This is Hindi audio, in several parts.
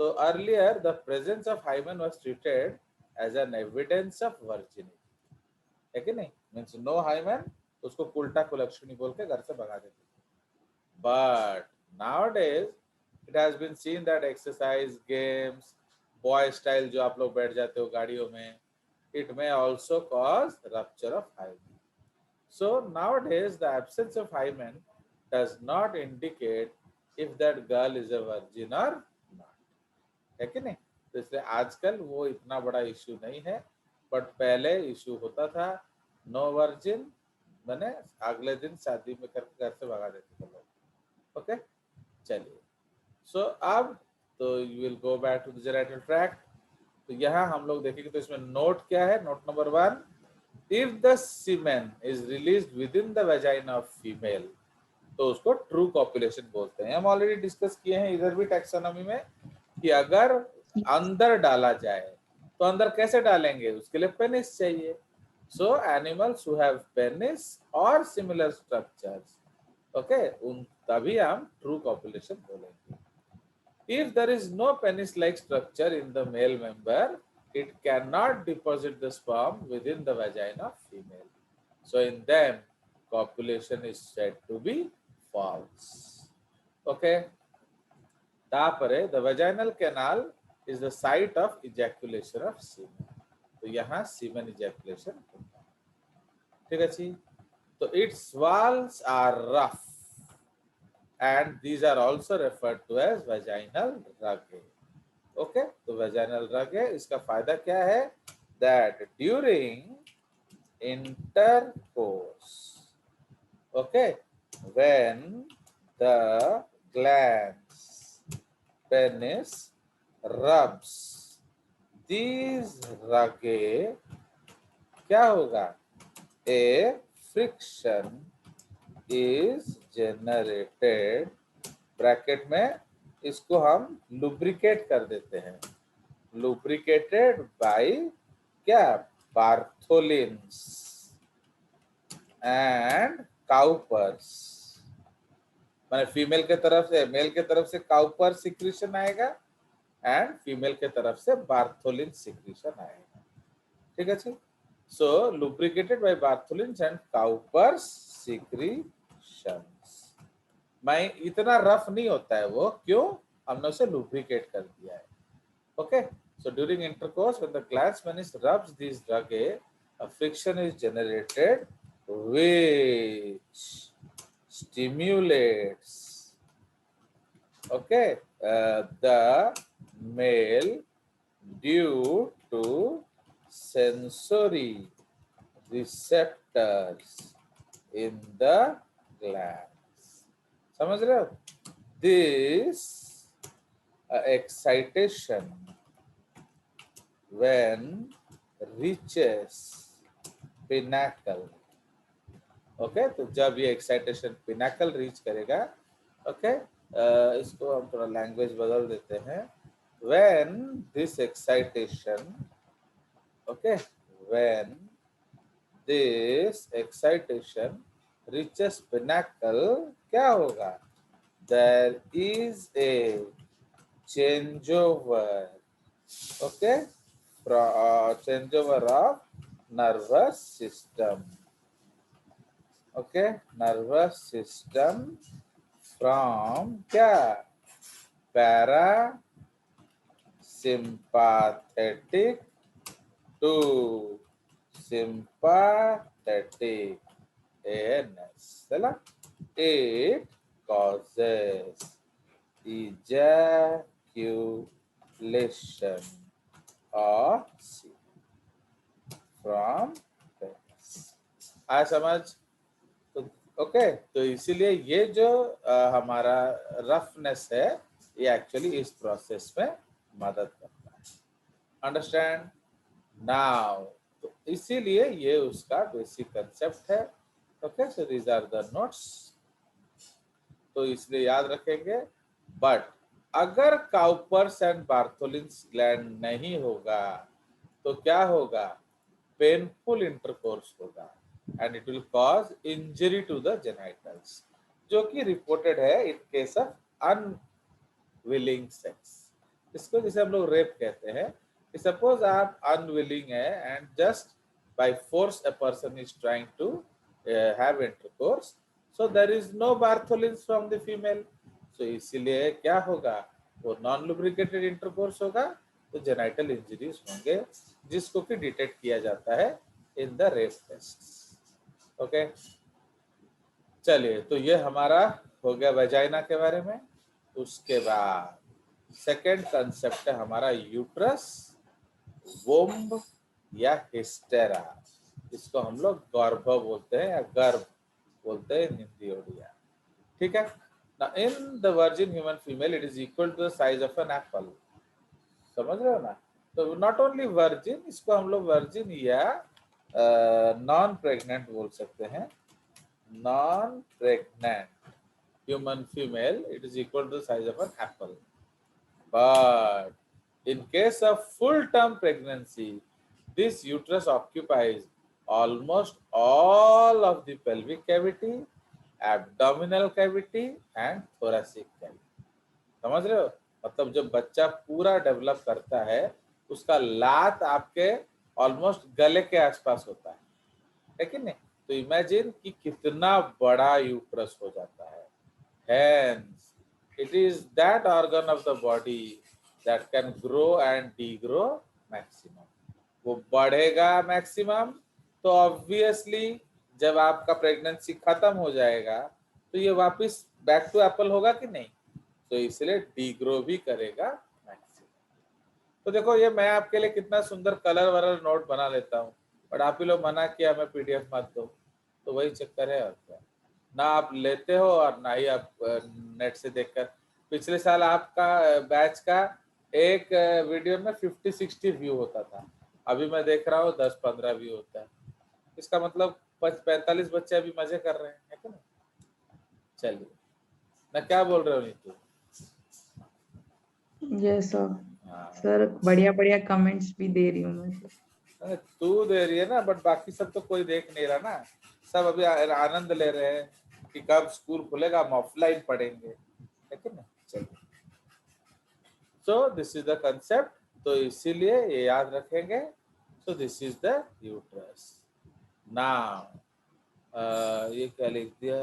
तो earlier the presence of hymen was treated as an evidence of virginity, है कि नहीं? मीन्स नो हाइमेन, उसको उल्टा कुलक्षणी बोल के घर से भगा देते। But nowadays it has been seen that exercise, games, boy style जो आप लोग बैठ जाते हो गाड़ियों में, it may also cause rupture of hymen. So nowadays the absence of hymen does not indicate if that girl is a virgin or not, है कि नहीं? तो इसलिए आजकल वो इतना बड़ा इश्यू नहीं है, बट पहले इश्यू होता था। नो वर्जिन मैंने अगले दिन शादी में करके घर से भगा देते थे लोग। ओके, चलिए। सो अब तो you will go back to the genital tract. तो यहाँ हम लोग देखेंगे, तो इसमें नोट क्या है? Note number 1, if the semen is released within the vagina of female, तो उसको ट्रू कॉपुलेशन बोलते हैं। हम ऑलरेडी डिस्कस किए हैं इधर भी टैक्सोनॉमी में कि अगर अंदर डाला जाए तो अंदर कैसे डालेंगे? उसके लिए पेनिस चाहिए। सो एनिमल्स हु हैव पेनिस और सिमिलर स्ट्रक्चर्स, ओके, उन तभी हम ट्रू कॉपुलेशन बोलेंगे। If there is no penis-like structure in the male member, it cannot deposit the sperm within the vagina of female. So in them, copulation is said to be false. Okay. तापरे the vaginal canal is the site of ejaculation of semen. तो यहाँ semen ejaculation होता है। ठीक है जी। तो its walls are rough and these are also referred to as vaginal rugae. Okay, तो vaginal rugae, इसका फायदा क्या है? That during intercourse, okay, when the glans penis rubs these rugae, क्या होगा? A friction is generated, bracket में इसको हम लुब्रिकेट कर देते हैं, लुब्रिकेटेड बाय क्या? Bartholin's and Cowper's. माने फीमेल के तरफ से, मेल के तरफ से काउपर सिक्रीशन आएगा एंड फीमेल के तरफ से बार्थोलिन सिक्रीशन आएगा। ठीक है जी। So lubricated by Bartholin's and Cowper's secretions. मैं इतना रफ नहीं होता है वो, क्यों? हमने उसे लुब्रिकेट कर दिया है। Okay, so during intercourse when the glands penis rubs this rugae, a friction is generated which stimulates, okay, the male due to sensory receptors in the glands. समझ रहे हो? This excitation when reaches pinnacle, okay, तो जब ये एक्साइटेशन पिनाकल रीच करेगा, ओके, इसको हम थोड़ा लैंग्वेज बदल देते हैं। When this excitation, okay, when this excitation reaches pinnacle, क्या होगा? There is a changeover, okay, changeover of nervous system, okay, nervous system from क्या? parasympathetic to sympathetic ANS, चला? It causes ejaculation of semen from penis. आ समझ? तो ओके, तो इसीलिए ये जो हमारा रफनेस है, ये एक्चुअली इस प्रोसेस में मदद करता है। Understand now? तो इसीलिए ये उसका बेसिक कंसेप्ट है। Okay, so these are the notes, तो इसलिए याद रखेंगे। बट अगर काउपर्स एंड बार्थोलिन्स ग्लैंड नहीं होगा तो क्या होगा? पेनफुल इंटरकोर्स होगा and it will cause injury to the genitals, जो कि रिपोर्टेड है in case of unwilling sex. इसको जिसे हम लोग रेप कहते हैं। सपोज आप अनविलिंग है and just by force a person is trying to have intercourse, so there is no Bartholin's from the female, so इसीलिए क्या होगा, वो नॉन लुब्रिकेटेड इंटरकोर्स होगा, तो जेनाइटल इंजरीज होंगे, जिसको कि डिटेक्ट किया जाता है in the rape test. Okay, चलिए, तो ये हमारा हो गया वेजाइना के बारे में। उसके बाद सेकेंड कंसेप्ट है हमारा यूट्रस, वोम्ब या हिस्टेरा, इसको हम लोग गर्भ बोलते हैं या गर्भ बोलते हैं हिंदी ओडिया। ठीक है ना। In the virgin human female it is equal to the size of an apple, समझ रहे हो ना। तो नॉट ओनली वर्जिन, इसको हम लोग वर्जिन या नॉन प्रेग्नेंट बोल सकते हैं। Non pregnant human female, it is equal to the size of an apple. But in case of full-term pregnancy, this uterus occupies almost all of the pelvic cavity, abdominal cavity and thoracic cavity. समझ रहे हो, मतलब जब बच्चा पूरा डेवलप करता है, उसका लात आपके ऑलमोस्ट गले के आसपास होता है कि नहीं। तो इमेजिन कि कितना बड़ा यूट्रस हो जाता है। Hence, it is that organ of the body that can grow and degrow maximum. वो बढ़ेगा मैक्सिमम, तो ऑब्वियसली जब आपका प्रेगनेंसी खत्म हो जाएगा तो ये वापस बैक टू एप्पल होगा कि नहीं, तो इसलिए डीग्रो भी करेगा मैक्सिमम। तो देखो, ये मैं आपके लिए कितना सुंदर कलर वलर नोट बना लेता हूँ, बट आप ही लोग मना किया मैं पीडीएफ मत दो, तो वही चक्कर है। और क्या, ना आप लेते हो और ना ही आप नेट से देखकर। पिछले साल आपका बैच का एक वीडियो में 50-60 व्यू होता था, अभी मैं देख रहा हूँ 10-15 व्यू होता है। इसका मतलब 45 बच्चे अभी मजे कर रहे हैं, है कि नहीं। चलिए, मैं क्या बोल रहा हूँ नीतू। Yes sir. हाँ, सर बढ़िया बढ़िया कमेंट्स भी दे रही हूँ मैं। अरे तू दे रही है ना, बट बाकी सब तो कोई देख नहीं रहा ना। सब अभी आनंद ले रहे हैं कि कब स्कूल खुलेगा, हम ऑफलाइन पढ़ेंगे, है कि नहीं। चलिए, so this is the concept, तो इसीलिए ये याद रखेंगे। So this is the uterus. Now ये क्या लिख दिया,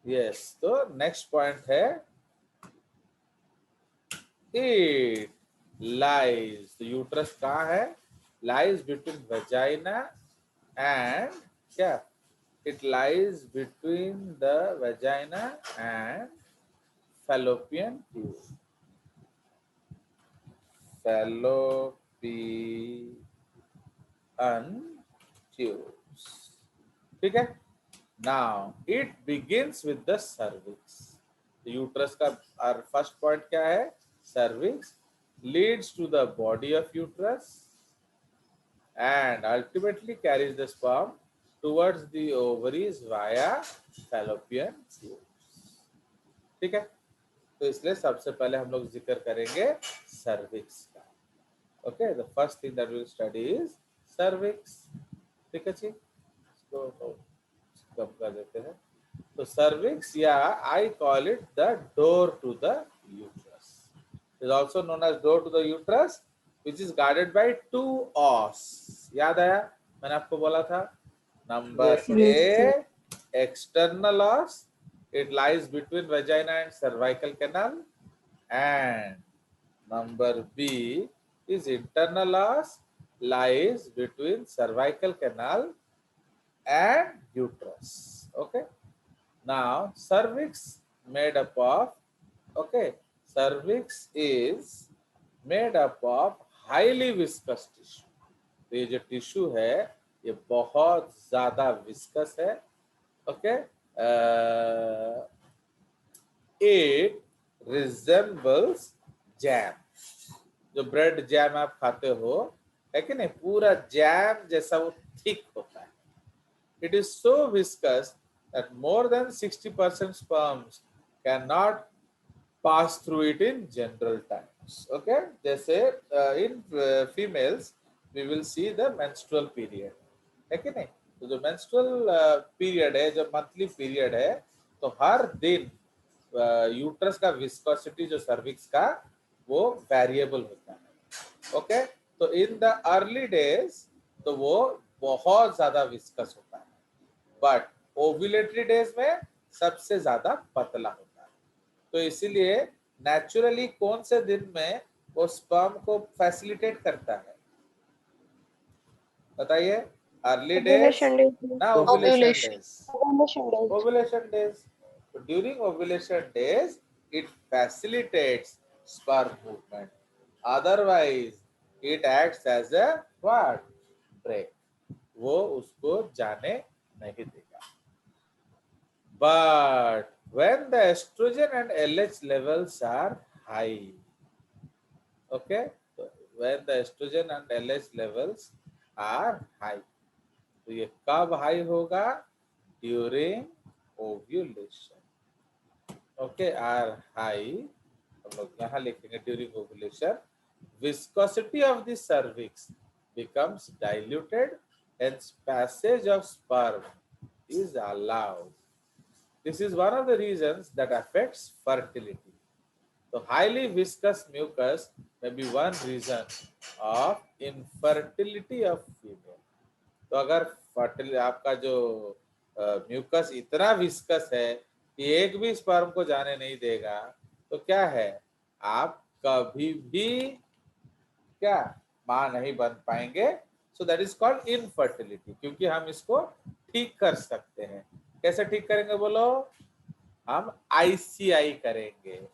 यस। तो नेक्स्ट पॉइंट है इट लाइज, तो यूट्रस कहाँ है, लाइज बिटवीन वेजाइना एंड क्या, it lies between the vagina and fallopian tube. Fallopian tubes. ठीक है। Now it begins with the cervix. Uterus का और फर्स्ट पॉइंट क्या है, cervix leads to the body of uterus and ultimately carries the sperm towards the ovaries via fallopian tubes. ठीक है, तो इसलिए सबसे पहले हम लोग जिक्र करेंगे सर्विक्स का। Okay, the first thing that will study is cervix. ठीक है जी, इसको कम कर देते हैं। तो सर्विक्स, या I call it the door to the uterus, is also known as door to the uterus, which is guarded by two os। याद आया, मैंने आपको बोला था। Number A, external os, it lies between vagina and cervical canal, and number B is internal os, lies between cervical canal and uterus. Okay, now cervix made up of, okay, cervix is made up of highly viscous tissue। तो ये जो टिश्यू है ये बहुत ज्यादा विस्कस है। ओके, इट रिजेंबल्स जैम, जो ब्रेड जैम आप खाते हो, है कि नहीं, पूरा जैम जैसा वो थिक होता है। It is so viscous that more than 60% sperms cannot pass through it in general times. Okay, जैसे in females we will see the menstrual period, है कि नहीं। तो जो menstrual period है, जो monthly period है, तो हर दिन यूट्रस का विस्कोसिटी जो सर्विक्स का वो वेरिएबल होता है। ओके, तो इन द अर्ली डेज तो वो बहुत ज्यादा विस्कस होता है, बट ओव्यूलेटरी डेज में सबसे ज्यादा पतला होता है। तो इसीलिए नेचुरली कौन से दिन में वो स्पर्म को फैसिलिटेट करता है, बताइए? Early days Ovulation days. ना ovulation Ovulation. Days? Ovulation days. Ovulation days. So during ovulation days, it facilitates sperm movement. Otherwise, it acts as a what? Brake. वो उसको जाने नहीं देगा. But when the estrogen and LH levels are high, okay? So when the estrogen and LH levels are high, तो ये कब हाई होगा? During ovulation. Okay, are high हम लोग यहाँ लिखेंगे during ovulation. Viscosity of the cervix becomes diluted, hence passage of sperm is allowed. This is one of the reasons that affects fertility. So highly viscous mucus may be one reason of infertility of female. तो अगर फर्टिल आपका जो म्यूकस इतना विस्कस है कि एक भी स्पर्म को जाने नहीं देगा, तो क्या है, आप कभी भी क्या मां नहीं बन पाएंगे। So that is called infertility. क्योंकि हम इसको ठीक कर सकते हैं। कैसे ठीक करेंगे बोलो? हम ICI करेंगे,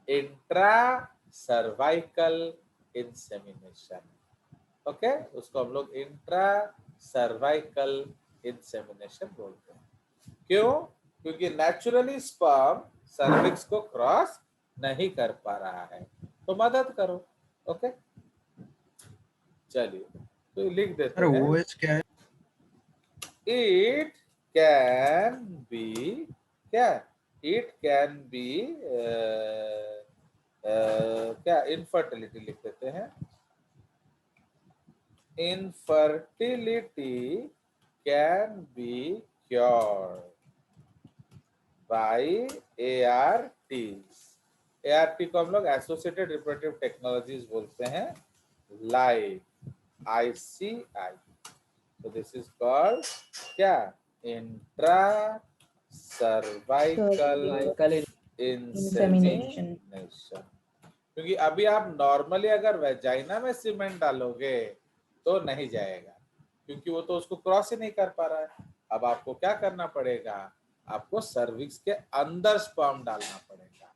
इंट्रा सर्वाइकल इंसेमिनेशन। ओके, उसको हम लोग इंट्रा सर्वाइकल इंसेमिनेशन बोलते हैं। क्यों? क्योंकि नेचुरली स्पर्म सर्विक्स को क्रॉस नहीं कर पा रहा है, तो मदद करो। ओके, चलिए तो लिख देते हैं। OH क्या है? इट कैन बी क्या? इट कैन बी क्या? इनफर्टिलिटी लिख देते हैं। Infertility can be cured by ARTs. ART को हम लोग एसोसिएटेड रिप्रोडक्टिव टेक्नोलॉजीज बोलते हैं, like ICI. So this is called क्या? Intra cervical insemination. क्योंकि अभी आप नॉर्मली अगर वेजाइना में सीमेंट डालोगे तो नहीं जाएगा, क्योंकि वो तो उसको क्रॉस ही नहीं कर पा रहा है। अब आपको क्या करना पड़ेगा? आपको सर्विक्स के अंदर स्पर्म डालना पड़ेगा।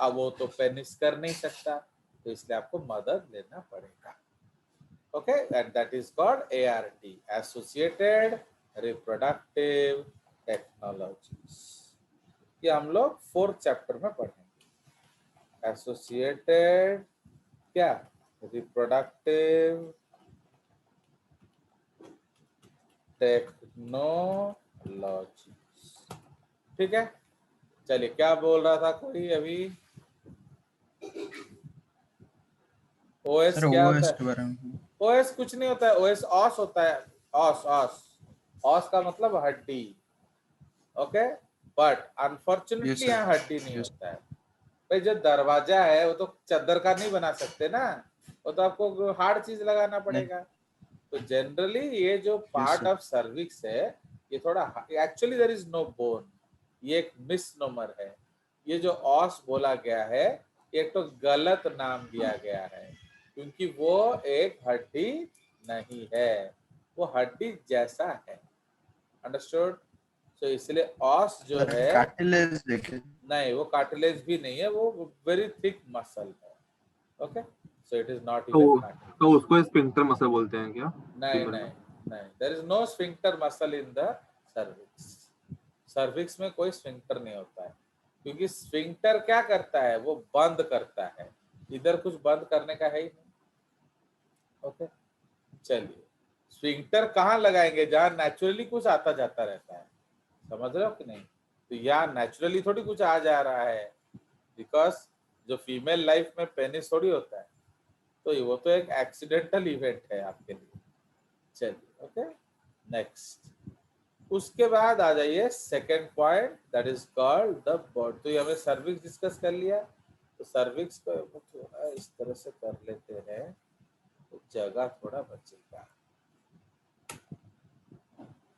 अब वो तो पेनिस कर नहीं सकता, तो इसलिए आपको मदद लेना पड़ेगा। Okay, and that is called ART, associated reproductive technologies. ये हम लोग 4th चैप्टर में पढ़ेंगे। एसोसिएटेड क्या? Reproductive technology. ठीक है, चलिए क्या बोल रहा था कोई अभी? OS क्या होता है? OS कुछ नहीं होता है। OS ऑस होता है। ऑस ऑस ऑस का मतलब हड्डी। ओके, बट अनफॉर्चुनेटली यहाँ हड्डी नहीं होता है। भाई जो दरवाजा है वो तो चद्दर का नहीं बना सकते ना, वो तो आपको हार्ड चीज लगाना पड़ेगा। तो जनरली ये जो पार्ट ऑफ सर्विक्स है, ये थोड़ा actually there is no bone, ये एक मिसनोमर है। ये जो ऑस बोला गया है, ये तो गलत नाम दिया गया है, क्योंकि वो एक हड्डी नहीं है, वो हड्डी जैसा है। अंडरस्टूड? तो इसलिए ऑस जो है कार्टिलेज नहीं, वो कार्टिलेज भी नहीं है, वो वेरी थिक मसल है। Okay, so it is not even cartilage. तो उसको स्फिंक्टर मसल बोलते हैं क्या? नहीं नहीं नहीं, there is no sphincter muscle in the cervix. Cervix में कोई स्फिंक्टर नहीं होता है, क्योंकि स्फिंक्टर क्या करता है? वो बंद करता है। इधर कुछ बंद करने का है ही नहीं। ओके, चलिए स्फिंक्टर कहाँ लगाएंगे? जहां नेचुरली कुछ आता जाता रहता है। समझ रहे हो कि नहीं? तो यहाँ नेचुरली थोड़ी कुछ आ जा रहा है, बिकॉज जो फीमेल लाइफ में पेनिस थोड़ी होता है, तो वो तो एक एक्सीडेंटल इवेंट है आपके लिए। चलिए, ओके, नेक्स्ट उसके बाद आ जाइए second point, that is called the body. तो ये हमने सर्विक्स डिस्कस कर लिया, तो सर्विक्स को थोड़ा इस तरह से कर लेते हैं तो जगह थोड़ा बचेगा।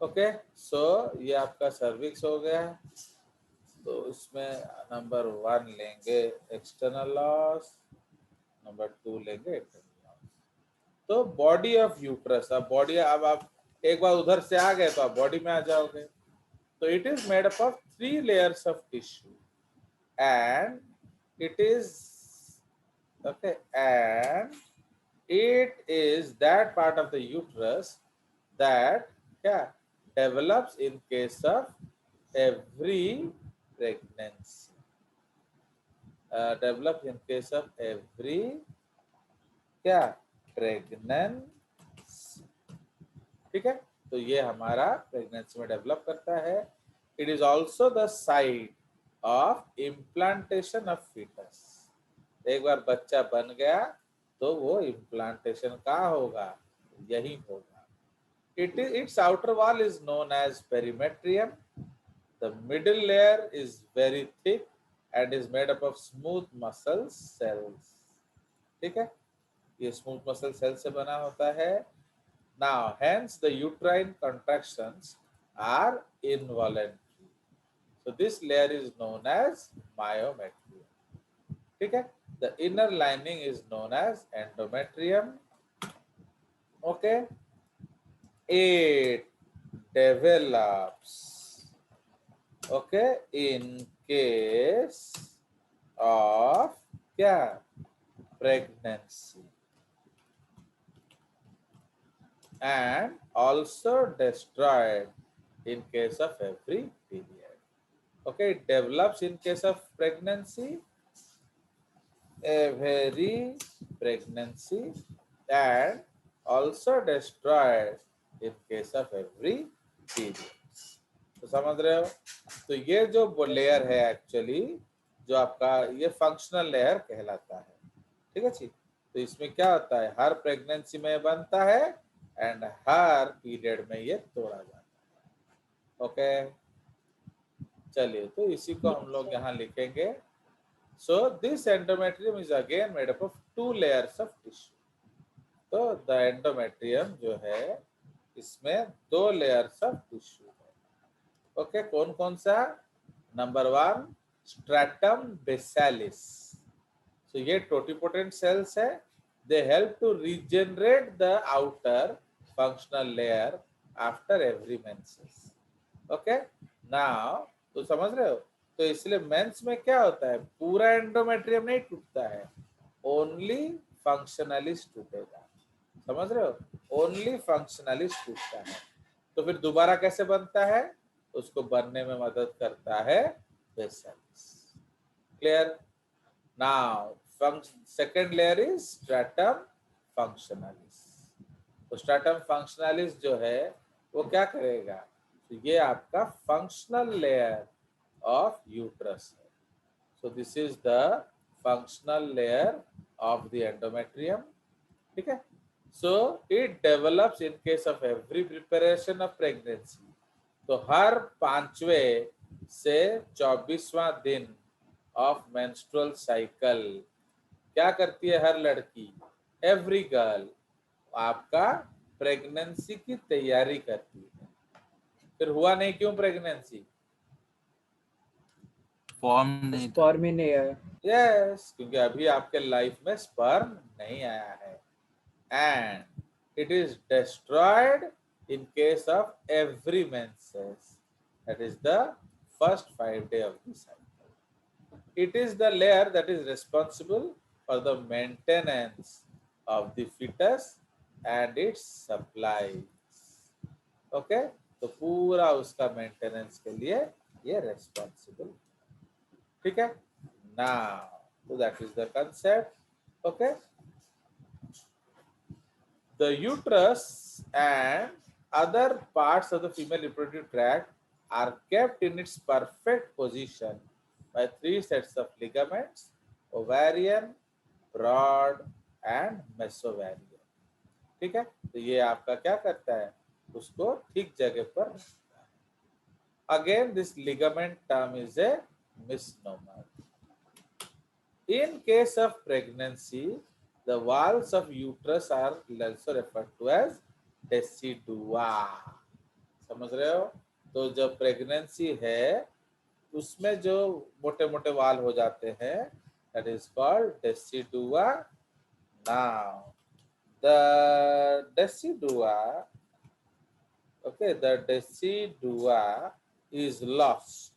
ओके, सो ये आपका सर्विक्स हो गया। तो इसमें नंबर 1 लेंगे एक्सटर्नल लॉस, नंबर 2 लेंगे इंटरनल लॉस। तो बॉडी ऑफ यूट्रस, अब बॉडी, अब आप एक बार उधर से आ गए तो आप बॉडी में आ जाओगे। तो it is made up of 3 layers of tissue, and it is okay, and it is that part of the uterus that develops in case of every pregnancy. Develops in case of every pregnancy. ठीक है, तो ये हमारा प्रेगनेंसी में डेवलप करता है। It is also the site of implantation of foetus. एक बार बच्चा बन गया तो वो इम्प्लांटेशन कहाँ होगा, यही होगा। It's outer wall is known as perimetrium. The middle layer is very thick and is made up of smooth muscle cells. ठीक है, ये स्मूथ मसल सेल से बना होता है। Now, hence the uterine contractions are involuntary. So this layer is known as myometrium. ठीक है, the inner lining is known as endometrium. Okay, it develops, okay, in case of pregnancy, and also destroyed in case of every period. Okay, it develops in case of pregnancy, every pregnancy, and also destroyed in case of every period. तो समझ रहे हो? तो ये जो लेयर है एक्चुअली, जो आपका ये फंक्शनल लेयर कहलाता है। ठीक है जी, तो इसमें क्या होता है, हर प्रेगनेंसी में बनता है एंड हर पीरियड में ये तोड़ा जाता है। ओके, चलिए, तो इसी को हम लोग यहाँ लिखेंगे। So this endometrium is again made up of 2 layers of tissue. तो द एंडोमेट्रियम जो है इसमें 2 लेयर्स ऑफ टिश्यू है। ओके, कौन कौन सा? Number 1 stratum basalis. सो ये टोटिपोटेंट सेल्स है। They help to regenerate the outer functional layer after every menses. Okay, now तो समझ रहे हो? तो इसलिए मेंस में क्या होता है, पूरा एंडोमेट्रियम नहीं टूटता है, ओनली फंक्शनली टूटेगा। समझ रहे हो? ओनली फंक्शनली टूटता है। तो फिर दोबारा कैसे बनता है, उसको बनने में मदद करता है बेसालिस। Clear? Now second layer is stratum functionalis. तो stratum functionalis जो है वो क्या करेगा, तो ये आपका functional layer of uterus है। So this is the functional layer of the endometrium. ठीक है, so it develops in case of every preparation of pregnancy. तो हर 5वें से 24वां दिन of menstrual cycle क्या करती है हर लड़की, एवरी गर्ल, आपका प्रेगनेंसी की तैयारी करती है। फिर हुआ नहीं क्यों प्रेगनेंसी? फॉर्म नहीं आया। यस, क्योंकि अभी आपके लाइफ में स्पर्म नहीं आया है। And it is destroyed in case of every menses, that is the first 5 day of the cycle. It is the layer that is responsible for the maintenance of the fetus and its supplies. Okay, तो पूरा उसका मेंटेनेंस के लिए ये रेस्पॉन्सिबल। ठीक है, नाउ तो that is the concept. Okay, the uterus and other parts of the female reproductive tract are kept in its perfect position by 3 sets of ligaments: ovarian, broad and mesovarian. ठीक है, तो ये आपका क्या करता है, उसको ठीक जगह पर रखता है। Again, this ligament term is a misnomer. In case of pregnancy, the walls of uterus are also referred to as decidua. समझ रहे हो? तो जब प्रेगनेंसी है उसमें जो मोटे मोटे वाल हो जाते हैं, that is called decidua. Now the decidua, okay, the decidua is lost,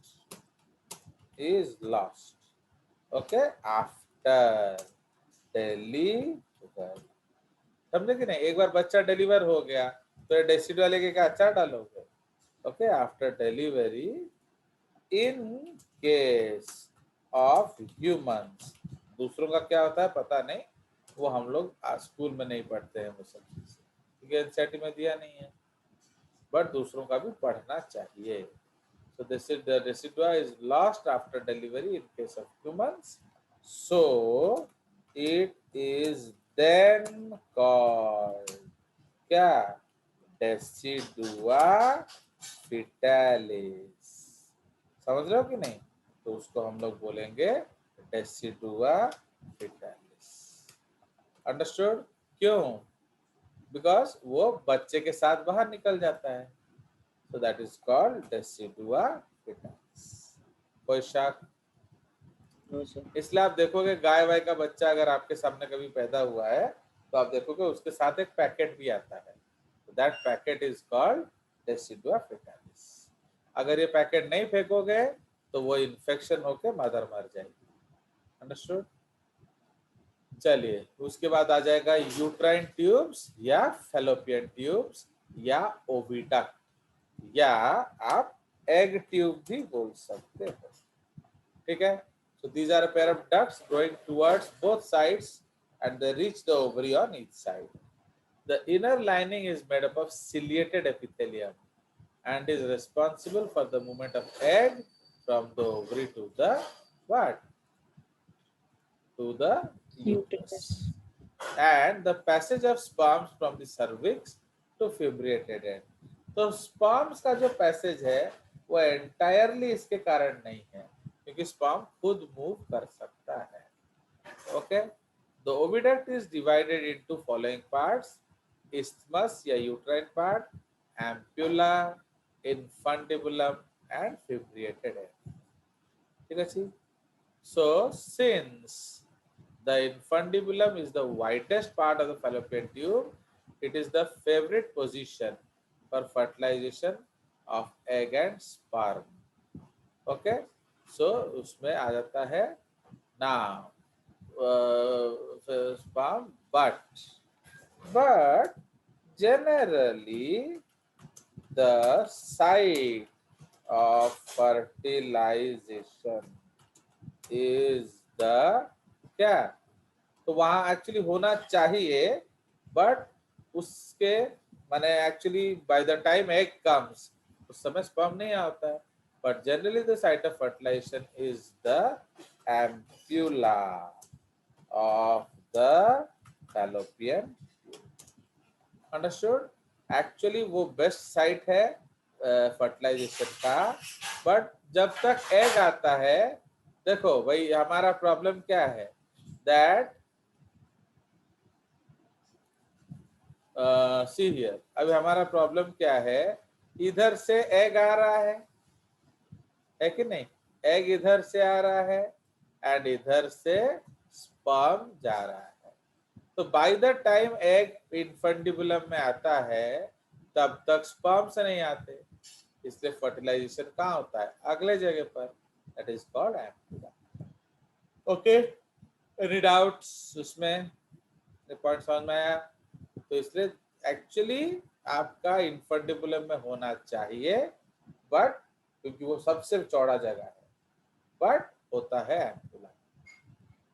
okay, after delivery. समझे कि नहीं? एक बार बच्चा डिलीवर हो गया तो डेसिडुआ लेके क्या अचार डालोगे? Okay, after delivery in case of humans. दूसरों का क्या होता है पता नहीं, वो हम लोग स्कूल में नहीं पढ़ते हैं वो सब चीजें, क्योंकि एनसीईआरटी में दिया नहीं है, बट दूसरों का भी पढ़ना चाहिए. So this is the decidua is lost after delivery in case of humans. So it is then called क्या? Decidua fetalis. समझ रहे हो कि नहीं? तो उसको हम लोग बोलेंगे Decidua fetalis. Understood? क्यों? Because वो बच्चे के साथ बाहर निकल जाता है. So that is called decidua fetalis. कोई शक? इसलिए आप देखोगे गाय वाय का बच्चा अगर आपके सामने कभी पैदा हुआ है तो आप देखोगे उसके साथ एक पैकेट भी आता है. That packet is called decidua fetalis. अगर ये पैकेट नहीं फेंकोगे तो वो इन्फेक्शन होके मदर मर जाएगी. अंडरस्टूड? चलिए, उसके बाद आ जाएगा यूट्राइन ट्यूब्स या फैलोपियन ट्यूब्स या ओविडक्ट, या आप एग ट्यूब भी बोल सकते हो. ठीक है? So these are a pair of ducts growing towards both sides and they reach the ovary on each side. The inner lining is made up of ciliated epithelium and is responsible for the movement of egg from the ovary to the what? To the uterus. And the passage of sperms from the cervix to fibrated end. तो स्पर्म्स का जो पैसेज है वो एंटायरली इसके कारण नहीं है, क्योंकि स्पर्म खुद मूव कर सकता है. Okay, the oviduct is divided into following parts: isthmus या uterine part, ampulla, infundibulum and fimbriated end. ठीक है जी. So since the infundibulum is the widest part of the fallopian tube, it is the favorite position for fertilization of egg and sperm. Okay, so उसमें आ जाता है now sperm, but generally the site of fertilization is the क्या? तो वहां एक्चुअली होना चाहिए, बट उसके माने actually by the time egg comes उस समय स्पर्म नहीं आता है. But generally the site of fertilisation is the ampulla of the fallopian. Understood? Actually वो बेस्ट साइट है फर्टिलाइजेशन का, बट जब तक एग आता है, देखो भाई हमारा प्रॉब्लम क्या है, that see here, अभी हमारा प्रॉब्लम क्या है, इधर से एग आ रहा है कि नहीं? एग इधर से आ रहा है एंड इधर से स्पर्म जा रहा है. तो bye the time egg infundibulum में आता है तब तक स्पर्म से नहीं आते, इसलिए फर्टिलाइजेशन कहाँ होता है? अगले जगह पर. That is called ampulla. Okay, any doubts उसमें? पॉइंट समझ में आया? तो इसलिए एक्चुअली आपका इनफंडिबुलम में होना चाहिए, बट क्योंकि वो सबसे चौड़ा जगह है, बट होता है एम्प्यूला.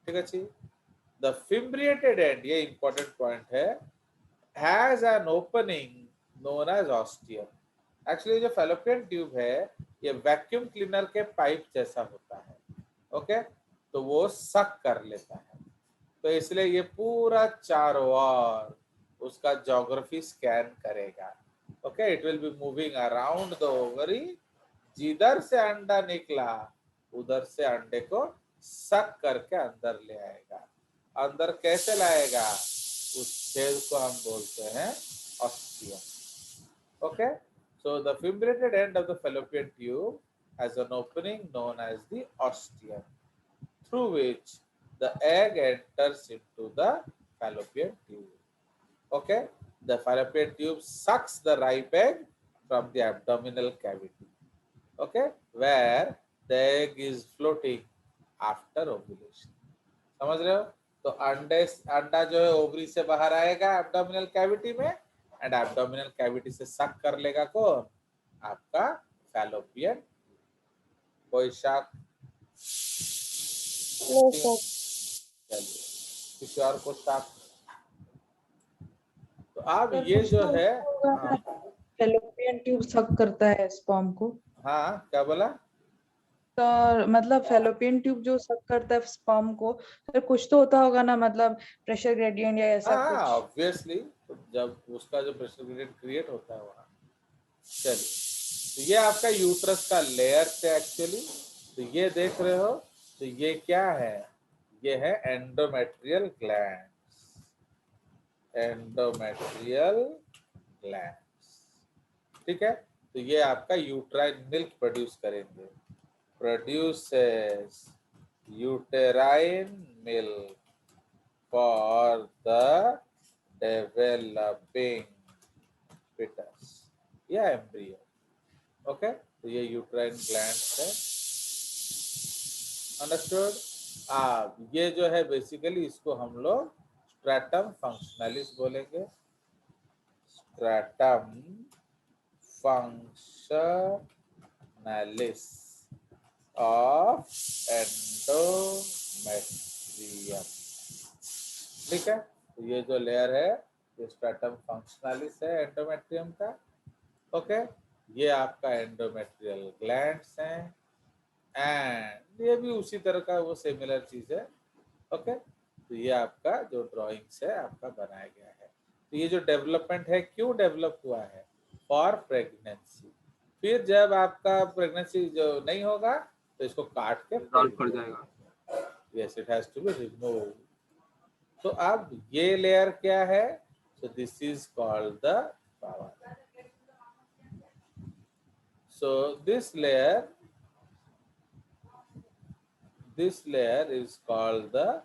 ठीक है जी. द फिब्रिएटेड एंड, ये इंपॉर्टेंट पॉइंट है, has an opening known as ostium. Actually जो फैलोपियन ट्यूब है ये वैक्यूम क्लीनर के पाइप जैसा होता है. ओके, तो वो सक कर लेता है, तो इसलिए ये पूरा चारों ओर उसका ज्योग्राफी स्कैन करेगा. Okay, it will be moving around the ovary जिधर से अंडा निकला उधर से अंडे को सक करके अंदर ले आएगा। अंदर कैसे लाएगा? उस छेद को हम बोलते हैं ostium. Okay, so the fibrated end of the fallopian tube has an opening known as the ostium, through which the egg enters into the fallopian tube. Okay, the fallopian tube sucks the ripe egg from the abdominal cavity. Okay, where the egg is floating after ovulation. समझ रहे हो? तो अंडा जो है ओवरी से बाहर आएगा एब्डोमिनल कैविटी में, एंड एब्डोमिनल कैविटी से सक कर लेगा कौन? आपका फैलोपियन। कोई शक? चलिए किसी और को शक? तो अब ये जो है फैलोपियन ट्यूब सक करता है स्पर्म को। हाँ क्या बोला? तो मतलब फैलोपियन ट्यूब जो सक करता है स्पर्म को, तो कुछ तो होता होगा ना, मतलब प्रेशर ग्रेडियंट या ऐसा हाँ कुछ। ऑब्वियसली, जब उसका जो प्रेशर ग्रेडियंट क्रिएट होता है वहाँ। चलिए, तो ये आपका यूट्रस का लेयर है एक्चुअली। तो ये देख रहे हो, तो ये क्या है? ये है एंडोमेट्रियल ग्लैंड्स। एंडोमेट्रियल ग्लैंड्स, ठीक है। तो ये आपका यूट्राइन मिल्क प्रोड्यूस करेंगे। Produces uterine milk for the developing fetus या embryo. Okay, तो ये यूट्राइन ग्लैंड्स है। अंडरस्टूड? अब ये जो है बेसिकली इसको हम लोग स्ट्रैटम फंक्शनलिस बोलेंगे। स्ट्रैटम फंक्शनलिस ऑफ एंडोमेट्रियम, ठीक है। तो ये जो लेयर है ये स्ट्रैटम फंक्शनलिस है एंडोमेट्रियम का। ओके, ये आपका एंडोमेट्रियल ग्लैंड्स हैं, एंड ये भी उसी तरह का वो सिमिलर चीज है। ओके, तो ये आपका जो ड्राइंग्स है आपका बनाया गया है। तो ये जो डेवलपमेंट है क्यों डेवलप हुआ है? For pregnancy. फिर जब आपका प्रेगनेंसी जो नहीं होगा तो इसको काट के सॉल्व कर जाएगा। Yes, it has to be removed. तो अब ये लेयर क्या है? So this is called the flower. So this layer is called the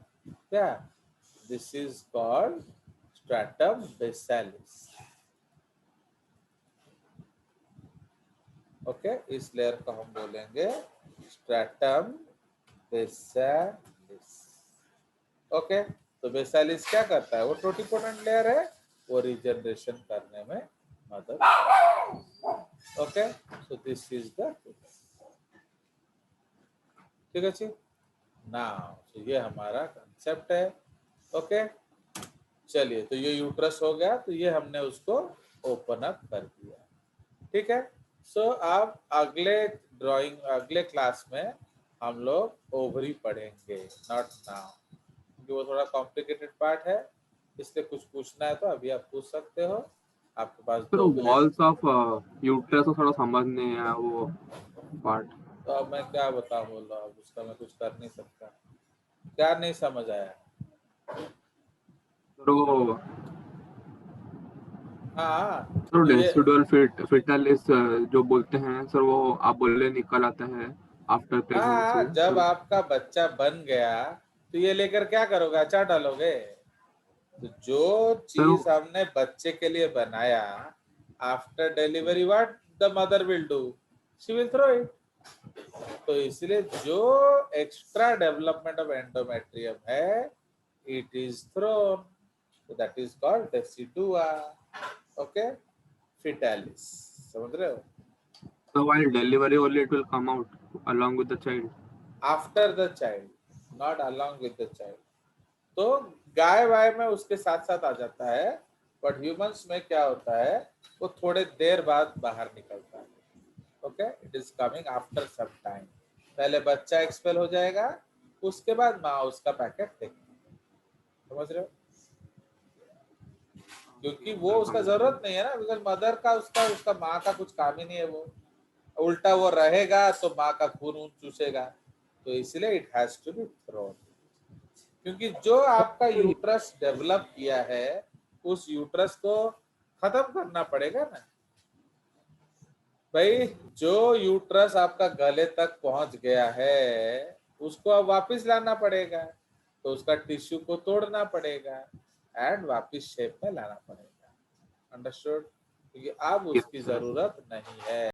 क्या? This is called stratum basalis. Okay, इस लेयर को हम बोलेंगे stratum basalis. Okay, तो बेसालिस क्या करता है? वो टोटिपोटेंट लेयर है, वो रिजनरेशन करने में मदद। Okay, so this is the, ठीक है जी। नाउ तो ये हमारा कंसेप्ट है। ओके, चलिए, तो ये यूट्रस हो गया, तो ये हमने उसको ओपन अप कर दिया, ठीक है। सो अब अगले क्लास में हम लोग ओवरी पढ़ेंगे, नॉट नाउ, क्योंकि वो थोड़ा कॉम्प्लिकेटेड पार्ट है, इसलिए कुछ पूछना है तो अभी आप पूछ सकते हो। आपके पास तो वॉल्स ऑफ यूट्रस को थोड़ा समझ नहीं है वो पार्ट। तो अब मैं क्या बताऊं, बोल रहा हूँ, उसका मैं कुछ कर नहीं सकता। क्या नहीं समझ आया? तो हाँ, सर तो ये रेसिडुअल फिटलिस जो बोलते हैं सर, वो आप बोले निकल आता है आफ्टर प्रेगनेंसी। जब आपका बच्चा बन गया तो ये लेकर क्या करोगे? अचार डालोगे? तो जो चीज हमने बच्चे के लिए बनाया, after delivery what the mother will do? She will throw it. तो इसलिए जो एक्स्ट्रा डेवलपमेंट ऑफ एंडोमेट्रियम है, it is thrown, so that is called decidua. Okay, fetalis. समझ रहे हो? So while delivery only it will come out along with the child. After the child, not along with the child. तो गाय वाय में उसके साथ साथ आ जाता है, बट ह्यूमंस में क्या होता है, वो थोड़े देर बाद बाहर निकलता है। Okay, it is coming after some time. पहले बच्चा एक्सपेल हो जाएगा, उसके बाद माँ उसका पैकेट देगी। समझ रहे हो? क्योंकि वो उसका जरूरत नहीं है ना, बिकॉज मदर का उसका माँ का कुछ काम ही नहीं है। वो उल्टा वो रहेगा तो माँ का खून वून चूसेगा, तो इसलिए it has to be thrown, क्योंकि जो आपका यूट्रस डेवलप किया है उस यूट्रस को खत्म करना पड़ेगा ना भाई। जो यूट्रस आपका गले तक पहुंच गया है उसको अब वापस लाना पड़ेगा, तो उसका टिश्यू को तोड़ना पड़ेगा एंड वापस शेप में लाना पड़ेगा। अंडरस्टूड? क्योंकि अब Yes, उसकी sir. जरूरत नहीं है।